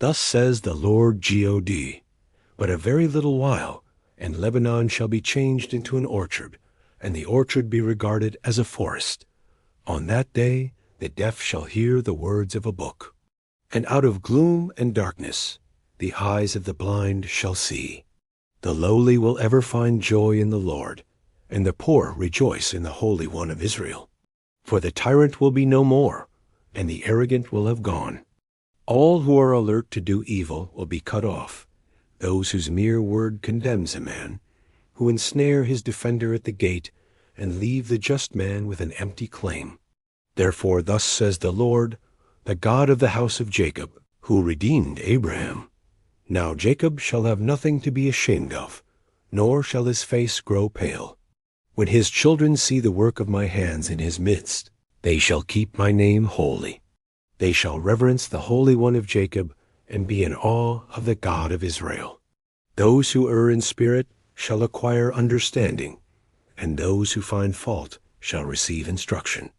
Thus says the Lord God, but a very little while, and Lebanon shall be changed into an orchard, and the orchard be regarded as a forest. On that day the deaf shall hear the words of a book, and out of gloom and darkness the eyes of the blind shall see. The lowly will ever find joy in the Lord, and the poor rejoice in the Holy One of Israel. For the tyrant will be no more, and the arrogant will have gone. All who are alert to do evil will be cut off, those whose mere word condemns a man, who ensnare his defender at the gate, and leave the just man with an empty claim. Therefore thus says the Lord, the God of the house of Jacob, who redeemed Abraham. Now Jacob shall have nothing to be ashamed of, nor shall his face grow pale. When his children see the work of my hands in his midst, they shall keep my name holy. They shall reverence the Holy One of Jacob, and be in awe of the God of Israel. Those who err in spirit shall acquire understanding, and those who find fault shall receive instruction.